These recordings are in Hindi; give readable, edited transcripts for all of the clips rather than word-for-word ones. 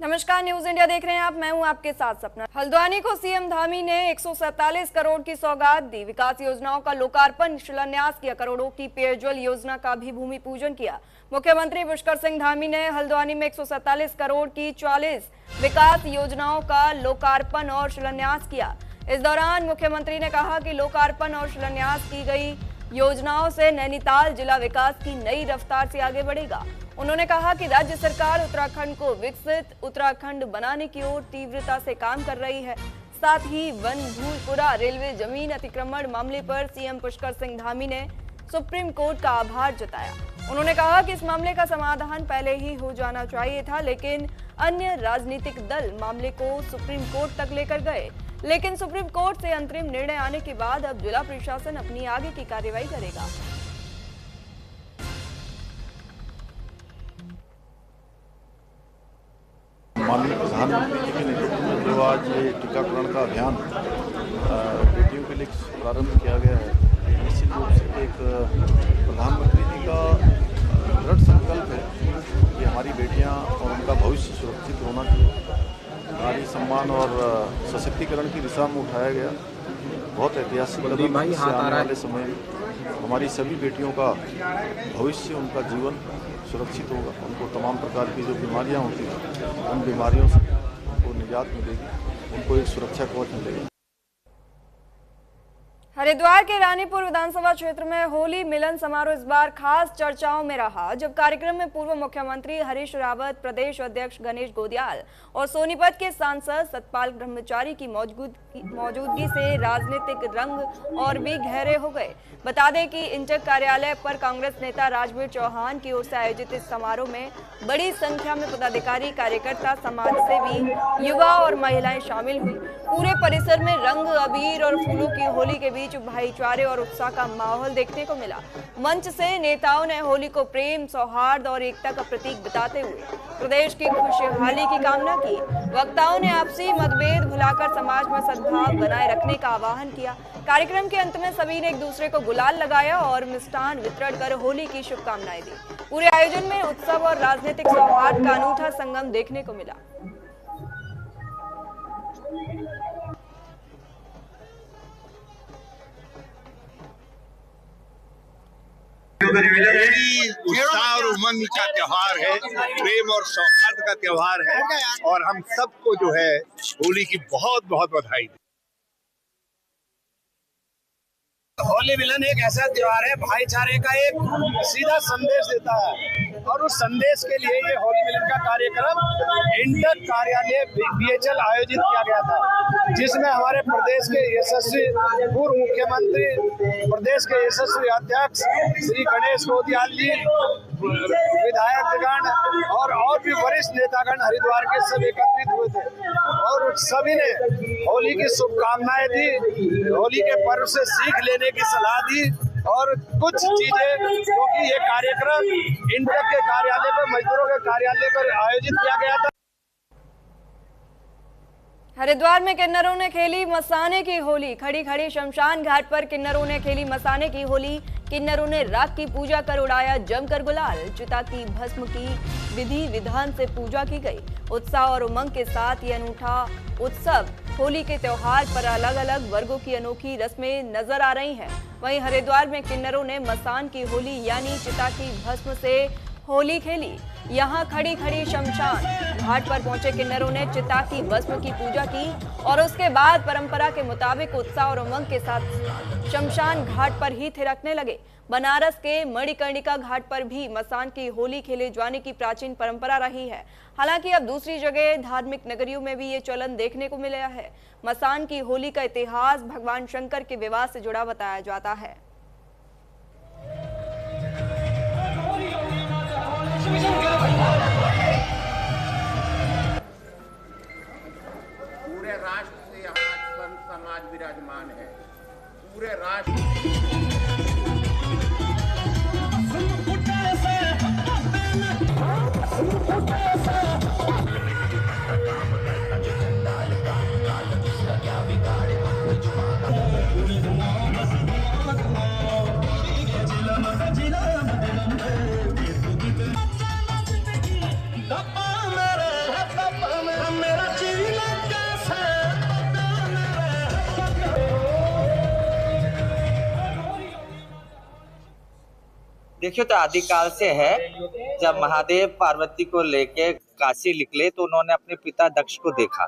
नमस्कार, न्यूज इंडिया देख रहे हैं आप। मैं हूं आपके साथ सपना। हल्द्वानी को सीएम धामी ने 147 करोड़ की सौगात दी। विकास योजनाओं का लोकार्पण, शिलान्यास किया। करोड़ों की पेयजल योजना का भी भूमि पूजन किया। मुख्यमंत्री पुष्कर सिंह धामी ने हल्द्वानी में 147 करोड़ की 40 विकास योजनाओं का लोकार्पण और शिलान्यास किया। इस दौरान मुख्यमंत्री ने कहा कि लोकार्पण और शिलान्यास की गई योजनाओं से नैनीताल जिला विकास की नई रफ्तार से आगे बढ़ेगा। उन्होंने कहा कि राज्य सरकार उत्तराखंड को विकसित उत्तराखंड बनाने की ओर तीव्रता से काम कर रही है। साथ ही वन भूलपुरा रेलवे जमीन अतिक्रमण मामले पर सीएम पुष्कर सिंह धामी ने सुप्रीम कोर्ट का आभार जताया। उन्होंने कहा कि इस मामले का समाधान पहले ही हो जाना चाहिए था, लेकिन अन्य राजनीतिक दल मामले को सुप्रीम कोर्ट तक लेकर गए। लेकिन सुप्रीम कोर्ट से अंतरिम निर्णय आने के बाद अब जिला प्रशासन अपनी आगे की कार्रवाई करेगा। माननीय प्रधानमंत्री जी के नेतृत्व में जो आज ये टीकाकरण का अभियान बेटियों के लिए प्रारंभ किया गया है, निश्चित रूप से एक प्रधानमंत्री जी का दृढ़ संकल्प है कि हमारी बेटियां और उनका भविष्य सुरक्षित होना चाहिए। नारी सम्मान और सशक्तिकरण की दिशा में उठाया गया बहुत ऐतिहासिक कदम है। इससे आने वाले समय में हमारी सभी बेटियों का भविष्य, उनका जीवन सुरक्षित होगा। उनको तमाम प्रकार की जो बीमारियां होती हैं उन बीमारियों से उनको निजात मिलेगी, उनको एक सुरक्षा कवच मिलेगा। हरिद्वार के रानीपुर विधानसभा क्षेत्र में होली मिलन समारोह इस बार खास चर्चाओं में रहा, जब कार्यक्रम में पूर्व मुख्यमंत्री हरीश रावत, प्रदेश अध्यक्ष गणेश गोदियाल और सोनीपत के सांसद सतपाल ब्रह्मचारी की मौजूदगी से राजनीतिक रंग और भी गहरे हो गए। बता दें कि इंटक कार्यालय पर कांग्रेस नेता राजवीर चौहान की ओर से आयोजित इस समारोह में बड़ी संख्या में पदाधिकारी, कार्यकर्ता, समाजसेवी, युवा और महिलाएं शामिल हुई। पूरे परिसर में रंग, अबीर और फूलों की होली के बीच भाईचारे और उत्साह का माहौल देखने को मिला। मंच से नेताओं ने होली को प्रेम, सौहार्द और एकता का प्रतीक बताते हुए प्रदेश की खुशहाली की कामना की। वक्ताओं ने आपसी मतभेद भुलाकर समाज में सद्भाव बनाए रखने का आह्वान किया। कार्यक्रम के अंत में सभी ने एक दूसरे को गुलाल लगाया और मिष्ठान वितरण कर होली की शुभकामनाएं दी। पूरे आयोजन में उत्सव और राजनीतिक सौहार्द का अनूठा संगम देखने को मिला। उत्साह और उमंग का त्योहार है, प्रेम और सौहार्द का त्योहार है और हम सबको जो है होली की बहुत बहुत बधाई। होली मिलन एक ऐसा त्योहार है, भाईचारे का एक सीधा संदेश देता है और उस संदेश के लिए ये होली मिलन का कार्यक्रम इंटक कार्यालय बीएचएल आयोजित किया गया था, जिसमें हमारे प्रदेश के यशस्वी पूर्व मुख्यमंत्री, प्रदेश के यशस्वी अध्यक्ष श्री गणेश गोदियाल जी, विधायकगण और भी वरिष्ठ नेतागण हरिद्वार के सब एकत्रित हुए थे और सभी ने होली की शुभकामनाएं दी, होली के पर्व से सीख लेने की सलाह दी और कुछ चीजें, क्योंकि ये कार्यक्रम इंटक के कार्यालय पर, मजदूरों के कार्यालय पर आयोजित किया गया था। हरिद्वार में किन्नरों ने खेली मसाने की होली। खड़ी खड़ी शमशान घाट पर किन्नरों ने खेली मसाने की होली। किन्नरों ने राख की पूजा कर उड़ाया जमकर गुलाल। चिता की भस्म की विधि विधान से पूजा की गई। उत्साह और उमंग के साथ ये अनूठा उत्सव होली के त्योहार पर अलग अलग वर्गों की अनोखी रस्में नजर आ रही हैं। वहीं हरिद्वार में किन्नरों ने मसान की होली यानी चिता की भस्म से होली खेली। यहाँ खड़ी खड़ी शमशान घाट पर पहुंचे किन्नरों ने चिता की भस्म की पूजा की और उसके बाद परंपरा के मुताबिक उत्साह और उमंग के साथ शमशान घाट पर ही थिरकने लगे। बनारस के मणिकर्णिका घाट पर भी मसान की होली खेले जाने की प्राचीन परंपरा रही है। हालांकि अब दूसरी जगह धार्मिक नगरियों में भी ये चलन देखने को मिला है। मसान की होली का इतिहास भगवान शंकर के विवाह से जुड़ा बताया जाता है। पूरे राष्ट्र से यहाँ संत समाज विराजमान है। पूरे राष्ट्र मेरे देखिए, तो आदिकाल से है। जब महादेव पार्वती को लेके काशी निकले तो उन्होंने अपने पिता दक्ष को देखा।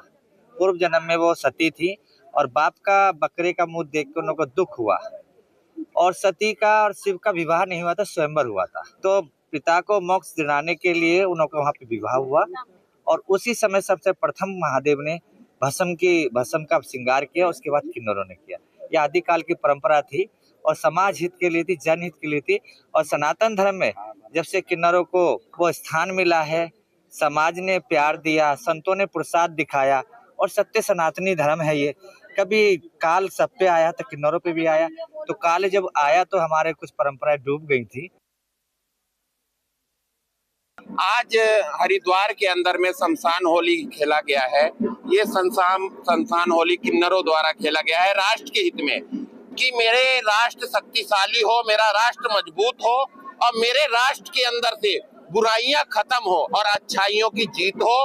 पूर्व जन्म में वो सती थी और बाप का बकरे का मुंह देख के उनको दुख हुआ, और सती का और शिव का विवाह नहीं हुआ था, स्वयंवर हुआ था। तो पिता को मोक्ष दिलाने के लिए उनको वहां पे विवाह हुआ, और उसी समय सबसे प्रथम महादेव ने भस्म का श्रृंगार किया, उसके बाद किन्नरों ने किया। यह आदिकाल की परंपरा थी और समाज हित के लिए थी, जनहित के लिए थी। और सनातन धर्म में जब से किन्नरों को वो स्थान मिला है, समाज ने प्यार दिया, संतों ने प्रसाद दिखाया, और सत्य सनातनी धर्म है ये। कभी काल सब पे आया तो किन्नरों पे भी आया। तो काल जब आया तो हमारे कुछ परंपराएं डूब गई थी। आज हरिद्वार के अंदर में शमशान होली खेला गया है। ये शमशान होली किन्नरों द्वारा खेला गया है राष्ट्र के हित में, कि मेरे राष्ट्र शक्तिशाली हो, मेरा राष्ट्र मजबूत हो, और मेरे राष्ट्र के अंदर से बुराइयां खत्म हो और अच्छाइयों की जीत हो,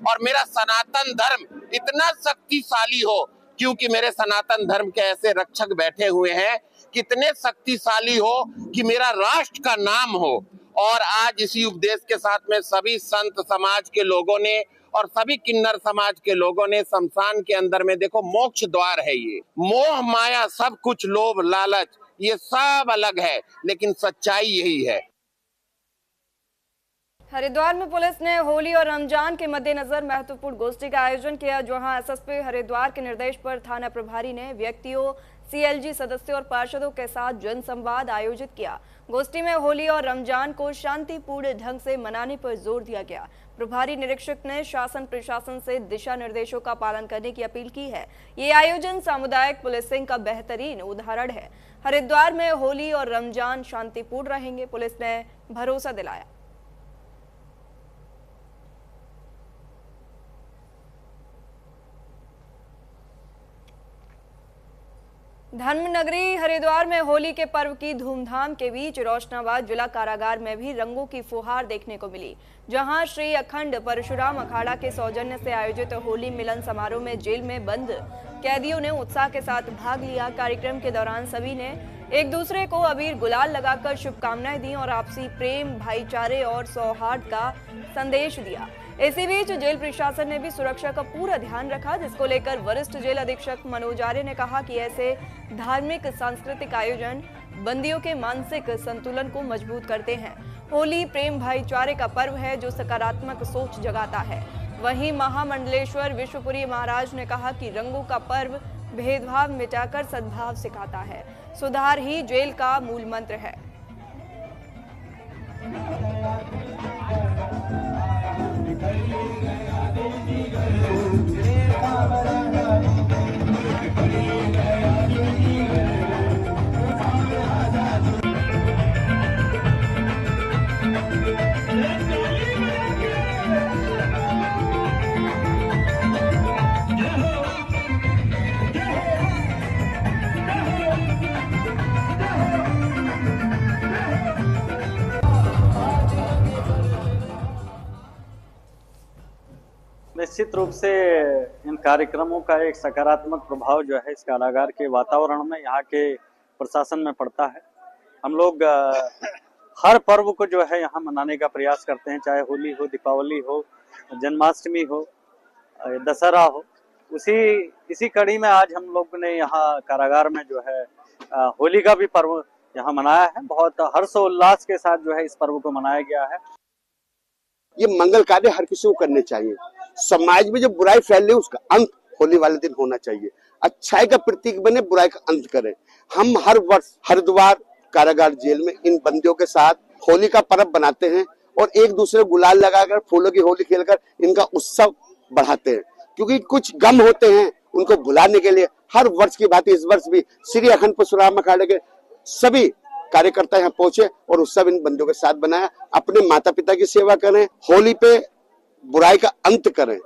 और मेरा सनातन धर्म इतना शक्तिशाली हो, क्योंकि मेरे सनातन धर्म के ऐसे रक्षक बैठे हुए हैं, कितने शक्तिशाली हो कि मेरा राष्ट्र का नाम हो। और आज इसी उपदेश के साथ में सभी संत समाज के लोगों ने और सभी किन्नर समाज के लोगों ने शमशान के अंदर में, देखो मोक्ष द्वार है ये, मोह माया सब कुछ, लोभ लालच ये सब अलग है, लेकिन सच्चाई यही है। हरिद्वार में पुलिस ने होली और रमजान के मद्देनजर महत्वपूर्ण गोष्ठी का आयोजन किया, जहां एसएसपी हरिद्वार के निर्देश पर थाना प्रभारी ने व्यक्तियों, सीएलजी सदस्यों और पार्षदों के साथ जनसंवाद आयोजित किया। गोष्ठी में होली और रमजान को शांतिपूर्ण ढंग से मनाने पर जोर दिया गया। प्रभारी निरीक्षक ने शासन प्रशासन से दिशा निर्देशों का पालन करने की अपील की है। ये आयोजन सामुदायिक पुलिसिंग का बेहतरीन उदाहरण है। हरिद्वार में होली और रमजान शांतिपूर्ण रहेंगे, पुलिस ने भरोसा दिलाया। धर्मनगरी हरिद्वार में होली के पर्व की धूमधाम के बीच रोशनाबाद जिला कारागार में भी रंगों की फुहार देखने को मिली, जहां श्री अखंड परशुराम अखाड़ा के सौजन्य से आयोजित होली मिलन समारोह में जेल में बंद कैदियों ने उत्साह के साथ भाग लिया। कार्यक्रम के दौरान सभी ने एक दूसरे को अबीर गुलाल लगाकर शुभकामनाएं दी और आपसी प्रेम, भाईचारे और सौहार्द का संदेश दिया। इसी बीच जेल प्रशासन ने भी सुरक्षा का पूरा ध्यान रखा, जिसको लेकर वरिष्ठ जेल अधीक्षक मनोज आर्य ने कहा कि ऐसे धार्मिक सांस्कृतिक आयोजन बंदियों के मानसिक संतुलन को मजबूत करते हैं। होली प्रेम भाईचारे का पर्व है जो सकारात्मक सोच जगाता है। वहीं महामंडलेश्वर विश्वपुरी महाराज ने कहा कि रंगों का पर्व भेदभाव मिटाकर सद्भाव सिखाता है। सुधार ही जेल का मूल मंत्र है। निश्चित रूप से इन कार्यक्रमों का एक सकारात्मक प्रभाव जो है इस कारागार के वातावरण में, यहाँ के प्रशासन में पड़ता है। हम लोग हर पर्व को जो है यहाँ मनाने का प्रयास करते हैं, चाहे होली हो, दीपावली हो, जन्माष्टमी हो, दशहरा हो। इसी कड़ी में आज हम लोग ने यहाँ कारागार में जो है होली का भी पर्व यहाँ मनाया है। बहुत हर्षोल्लास के साथ जो है इस पर्व को मनाया गया है। ये मंगल कार्य हर किसी को करने चाहिए। समाज में जो बुराई फैल रही है उसका अंत होली वाले दिन होना चाहिए। अच्छाई का प्रतीक बने, बुराई का अंत करें। हम हर वर्ष हरिद्वार कारागार जेल में इन बंदियों के साथ होली का पर्व बनाते हैं और एक दूसरे को गुलाल लगाकर, फूलों की होली खेलकर इनका उत्सव बढ़ाते हैं, क्योंकि कुछ गम होते हैं उनको भुलाने के लिए हर वर्ष की बात इस वर्ष भी श्री अखंड परशुराम अखाड़े के सभी कार्यकर्ता यहाँ पहुंचे और उत्सव इन बंदियों के साथ बनाया। अपने माता पिता की सेवा करें, होली पे बुराई का अंत करें।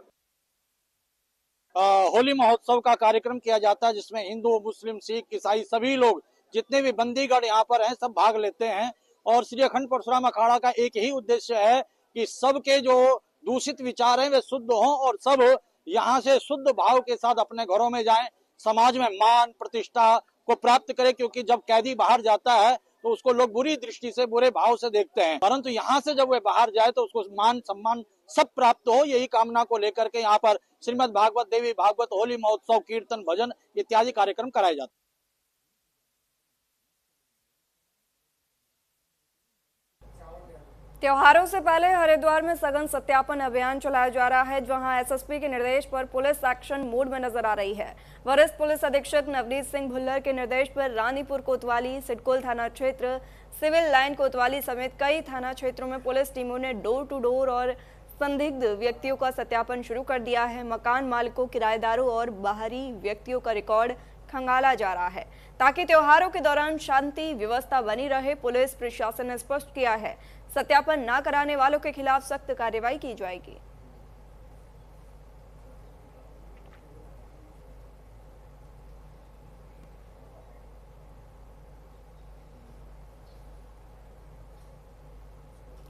होली महोत्सव का कार्यक्रम किया जाता है, जिसमें हिंदू, मुस्लिम, सिख, ईसाई सभी लोग, जितने भी बंदीगण यहाँ पर हैं, सब भाग लेते हैं। और श्री अखंड परशुराम अखाड़ा का एक ही उद्देश्य है कि सबके जो दूषित विचार हैं वे शुद्ध हों और सब यहाँ से शुद्ध भाव के साथ अपने घरों में जाएं, समाज में मान प्रतिष्ठा को प्राप्त करें। क्योंकि जब कैदी बाहर जाता है तो उसको लोग बुरी दृष्टि से, बुरे भाव से देखते हैं। परंतु यहाँ से जब वह बाहर जाए तो उसको मान सम्मान सब प्राप्त हो, यही कामना को लेकर के यहाँ पर श्रीमद् भागवत देवी भागवत होली महोत्सव, कीर्तन, भजन इत्यादि कार्यक्रम कराए जाते हैं। त्योहारों से पहले हरिद्वार में सघन सत्यापन अभियान चलाया जा रहा है, जहां एसएसपी के निर्देश पर पुलिस एक्शन मोड में नजर आ रही है। वरिष्ठ पुलिस अधीक्षक नवनीत सिंह भुल्लर के निर्देश पर रानीपुर कोतवाली, सिडकुल थाना क्षेत्र, सिविल लाइन कोतवाली समेत कई थाना क्षेत्रों में पुलिस टीमों ने डोर टू डोर और संदिग्ध व्यक्तियों का सत्यापन शुरू कर दिया है। मकान मालिकों, किराएदारों और बाहरी व्यक्तियों का रिकॉर्ड खंगाला जा रहा है ताकि त्योहारों के दौरान शांति व्यवस्था बनी रहे। पुलिस प्रशासन ने स्पष्ट किया है, सत्यापन न कराने वालों के खिलाफ सख्त कार्रवाई की जाएगी।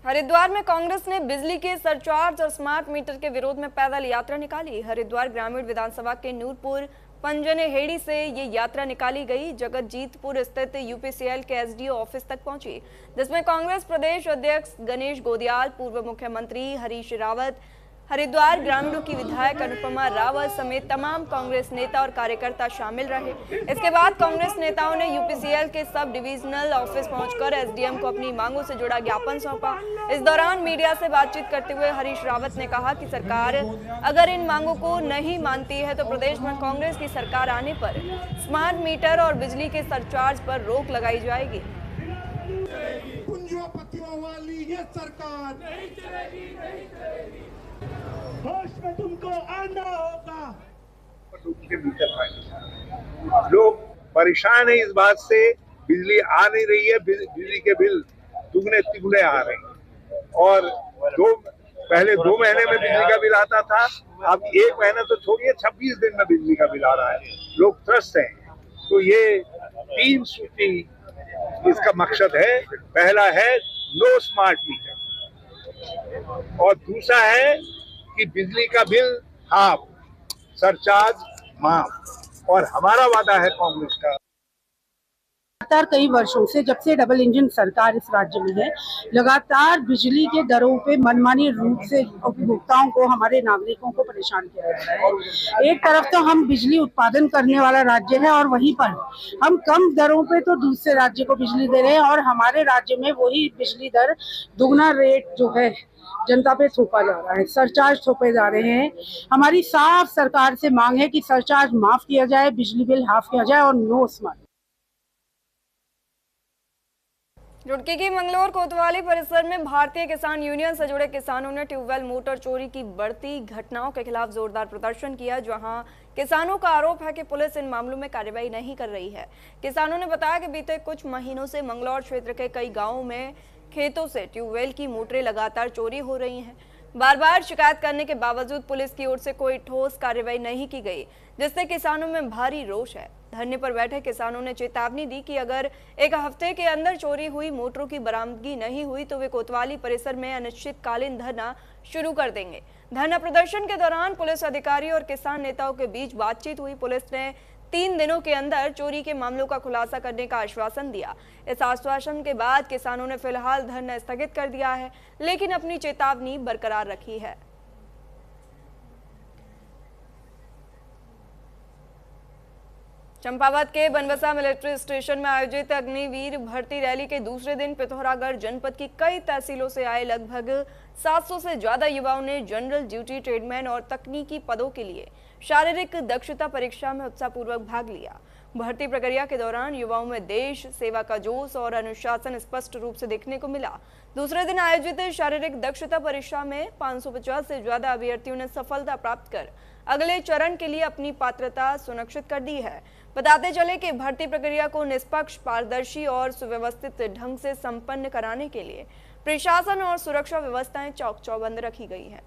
हरिद्वार में कांग्रेस ने बिजली के सरचार्ज और स्मार्ट मीटर के विरोध में पैदल यात्रा निकाली। हरिद्वार ग्रामीण विधानसभा के नूरपुर पंजनेहेड़ी से ये यात्रा निकाली गई, जगतजीतपुर स्थित यूपीसीएल के एसडीओ ऑफिस तक पहुंची, जिसमें कांग्रेस प्रदेश अध्यक्ष गणेश गोदियाल, पूर्व मुख्यमंत्री हरीश रावत, हरिद्वार ग्रामीणों की विधायक अनुपमा रावत समेत तमाम कांग्रेस नेता और कार्यकर्ता शामिल रहे। इसके बाद कांग्रेस नेताओं ने यूपीसीएल के सब डिविजनल ऑफिस पहुंचकर एसडीएम को अपनी मांगों से जुड़ा ज्ञापन सौंपा। इस दौरान मीडिया से बातचीत करते हुए हरीश रावत ने कहा कि सरकार अगर इन मांगों को नहीं मानती है तो प्रदेश में कांग्रेस की सरकार आने पर स्मार्ट मीटर और बिजली के सरचार्ज पर रोक लगाई जाएगी। पूंजीपतियों वाली ये सरकार नहीं चलेगी, नहीं चलेगी। होश में तुमको आना होगा। लोग परेशान है इस बात से, बिजली आ नहीं रही है, बिजली के बिल दुगने तिगुने आ रहे हैं। और पहले 2 महीने में बिजली का बिल आता था, अब 1 महीना तो छोड़िए 26 दिन में बिजली का बिल आ रहा है। लोग त्रस्त हैं। तो ये 3 सूची इसका मकसद है। पहला है नो स्मार्ट मीटर, और दूसरा है कि बिजली का बिल हाफ, सरचार्ज माफ। और हमारा वादा है कांग्रेस का, लगातार कई वर्षों से, जब से डबल इंजन सरकार इस राज्य में है, लगातार बिजली के दरों पे मनमानी रूप से उपभोक्ताओं को, हमारे नागरिकों को परेशान किया जा रहा है। एक तरफ तो हम बिजली उत्पादन करने वाला राज्य है और वहीं पर हम कम दरों पे तो दूसरे राज्य को बिजली दे रहे हैं, और हमारे राज्य में वही बिजली दर दुगना रेट जो है जनता पे थोपा जा रहा है, सरचार्ज थोपे जा रहे हैं। हमारी साफ सरकार से मांग है कि सरचार्ज माफ किया जाए, बिजली बिल हाफ किया जाए और नो स्मार्ट। रुड़की की मंगलोर कोतवाली परिसर में भारतीय किसान यूनियन से जुड़े किसानों ने ट्यूबवेल मोटर चोरी की बढ़ती घटनाओं के खिलाफ जोरदार प्रदर्शन किया, जहां किसानों का आरोप है कि पुलिस इन मामलों में कार्रवाई नहीं कर रही है। किसानों ने बताया कि बीते कुछ महीनों से मंगलौर क्षेत्र के कई गांवों में खेतों से ट्यूबवेल की मोटरें लगातार चोरी हो रही हैं। बार बार शिकायत करने के बावजूद पुलिस की ओर से कोई ठोस कार्रवाई नहीं की गई, जिससे किसानों में भारी रोष है। धरने पर बैठे किसानों ने चेतावनी दी कि अगर 1 हफ्ते के अंदर चोरी हुई मोटरों की बरामदगी नहीं हुई तो वे कोतवाली परिसर में अनिश्चितकालीन धरना शुरू कर देंगे। धरना प्रदर्शन के दौरान पुलिस अधिकारी और किसान नेताओं के बीच बातचीत हुई। पुलिस ने 3 दिनों के अंदर चोरी के मामलों का खुलासा करने का आश्वासन दिया। इस आश्वासन के बाद किसानों ने फिलहाल धरना स्थगित कर दिया है, लेकिन अपनी चेतावनी बरकरार रखी है। चंपावत के बनबसा मिलिट्री स्टेशन में आयोजित अग्निवीर भर्ती रैली के दूसरे दिन पिथौरागढ़ जनपद की कई तहसीलों से आए लगभग 700 से ज्यादा युवाओं ने जनरल ड्यूटी, ट्रेडमैन और तकनीकी पदों के लिए शारीरिक दक्षता परीक्षा में उत्साहपूर्वक भाग लिया। भर्ती प्रक्रिया के दौरान युवाओं में देश सेवा का जोश और अनुशासन स्पष्ट रूप से देखने को मिला। दूसरे दिन आयोजित शारीरिक दक्षता परीक्षा में 550 से ज्यादा अभ्यर्थियों ने सफलता प्राप्त कर अगले चरण के लिए अपनी पात्रता सुनिश्चित कर दी है। बताते चले कि भर्ती प्रक्रिया को निष्पक्ष, पारदर्शी और सुव्यवस्थित ढंग से संपन्न कराने के लिए प्रशासन और सुरक्षा व्यवस्थाएं चौक चौबंद रखी गई है।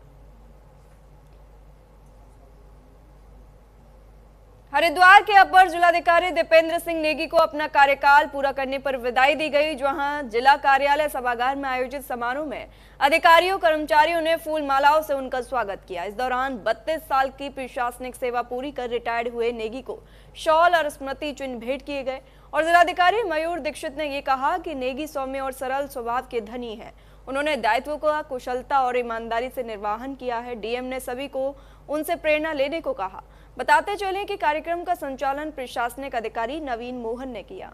हरिद्वार के अपर जिलाधिकारी दीपेंद्र सिंह नेगी को अपना कार्यकाल पूरा करने पर विदाई दी गई। जहां जिला कार्यालय सभागार में आयोजित समारोह में अधिकारियों कर्मचारियों ने फूल मालाओं से उनका स्वागत किया। इस दौरान 32 साल की प्रशासनिक सेवा पूरी कर रिटायर्ड हुए नेगी को शॉल और स्मृति चिन्ह भेंट किए गए। और जिलाधिकारी मयूर दीक्षित ने ये कहा कि नेगी सौम्य और सरल स्वभाव के धनी है। उन्होंने दायित्व का कुशलता और ईमानदारी से निर्वहन किया है। डीएम ने सभी को उनसे प्रेरणा लेने को कहा। बताते चलें कि कार्यक्रम का संचालन प्रशासनिक अधिकारी नवीन मोहन ने किया।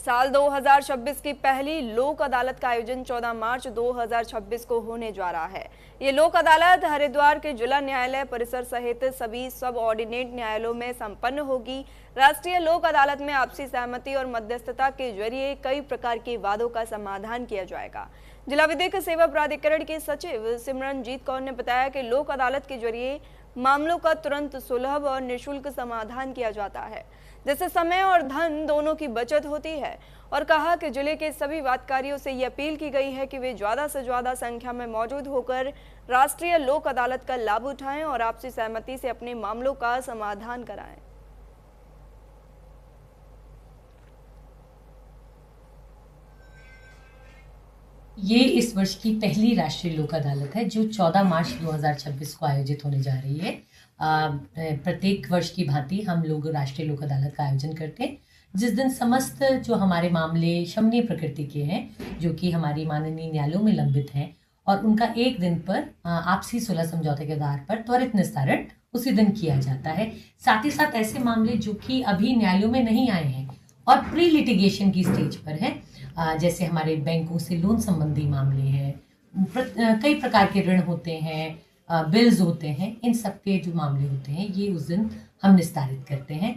साल 2026 की पहली लोक अदालत का आयोजन 14 मार्च 2026 को होने जा रहा है। ये लोक अदालत हरिद्वार के जिला न्यायालय परिसर सहित सभी सब ऑर्डिनेट न्यायालयों में संपन्न होगी। राष्ट्रीय लोक अदालत में आपसी सहमति और मध्यस्थता के जरिए कई प्रकार के वादों का समाधान किया जाएगा। जिला विधिक सेवा प्राधिकरण के सचिव सिमरनजीत कौर ने बताया कि लोक अदालत के जरिए मामलों का तुरंत सुलभ और निःशुल्क समाधान किया जाता है, जिससे समय और धन दोनों की बचत होती है। और कहा कि जिले के सभी वादकारियों से ये अपील की गई है कि वे ज्यादा से ज्यादा संख्या में मौजूद होकर राष्ट्रीय लोक अदालत का लाभ उठाएं और आपसी सहमति से अपने मामलों का समाधान कराएं। ये इस वर्ष की पहली राष्ट्रीय लोक अदालत है जो 14 मार्च 2026 को आयोजित होने जा रही है। प्रत्येक वर्ष की भांति हम लोग राष्ट्रीय लोक अदालत का आयोजन करते हैं, जिस दिन समस्त जो हमारे मामले शमनीय प्रकृति के हैं, जो कि हमारी माननीय न्यायालयों में लंबित हैं, और उनका एक दिन पर आपसी सुलह समझौते के आधार पर त्वरित निस्तारण उसी दिन किया जाता है। साथ ही साथ ऐसे मामले जो कि अभी न्यायालयों में नहीं आए हैं और प्री लिटिगेशन की स्टेज पर है, जैसे हमारे बैंकों से लोन संबंधी मामले हैं, कई प्रकार के ऋण होते हैं, बिल्स होते हैं, इन सब के जो मामले होते हैं ये उस दिन हम निस्तारित करते हैं।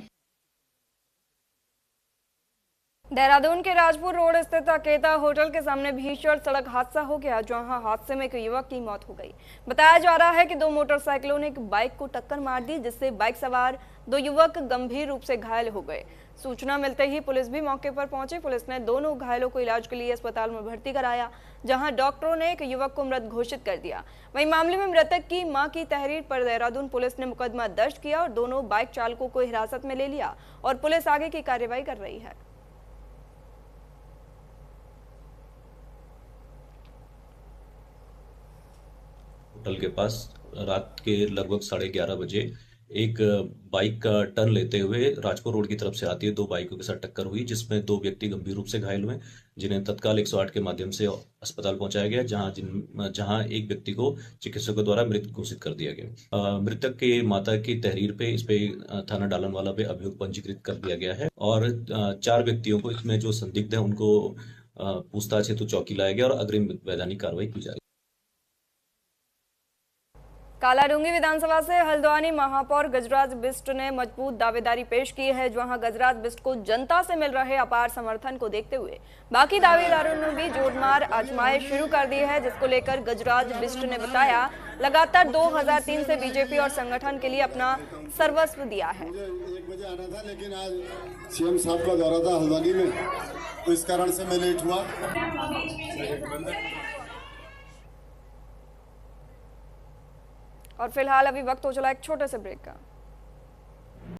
देहरादून के राजपुर रोड स्थित अकेता होटल के सामने भीषण सड़क हादसा हो गया, जहां हादसे में एक युवक की मौत हो गई। बताया जा रहा है कि दो मोटरसाइकिलों ने एक बाइक को टक्कर मार दी, जिससे बाइक सवार दो युवक गंभीर रूप से घायल हो गए। सूचना मिलते ही पुलिस भी मौके पर पहुंची। पुलिस ने दोनों घायलों को इलाज के लिए अस्पताल में भर्ती कराया, जहां डॉक्टरों ने एक युवक को मृत घोषित कर दिया। वहीं मामले में मृतक की मां की तहरीर पर देहरादून पुलिस ने मुकदमा दर्ज किया और दोनों बाइक चालकों को हिरासत में ले लिया और पुलिस आगे की कार्रवाई कर रही है। होटल के पास रात के लगभग 11:30 बजे एक बाइक का टर्न लेते हुए राजपुर रोड की तरफ से आती है दो बाइकों के साथ टक्कर हुई, जिसमें दो व्यक्ति गंभीर रूप से घायल हुए, जिन्हें तत्काल 108 के माध्यम से अस्पताल पहुंचाया गया, जहां एक व्यक्ति को चिकित्सकों द्वारा मृत घोषित कर दिया गया। मृतक के माता की तहरीर पे इस पे थाना डालनवाला पे अभियोग पंजीकृत कर दिया गया है और 4 व्यक्तियों को इसमें जो संदिग्ध है उनको पूछताछ हेतु चौकी लाया गया और अग्रिम वैधानिक कार्रवाई की जाएगी। कालाडूंगी विधानसभा से हल्द्वानी महापौर गजराज बिष्ट ने मजबूत दावेदारी पेश की है, जहां गजराज बिष्ट को जनता से मिल रहे अपार समर्थन को देखते हुए बाकी दावेदारों ने भी जोरमार आजमाइश शुरू कर दी है, जिसको लेकर गजराज बिष्ट ने बताया लगातार 2003 से बीजेपी और संगठन के लिए अपना सर्वस्व दिया है। 1 बजे आना था, लेकिन आज सीएम साहब का दौरा था हल्द्वानी में, तो इस कारण से मैं लेट हुआ। और फिलहाल अभी वक्त हो चला एक छोटे से ब्रेक का।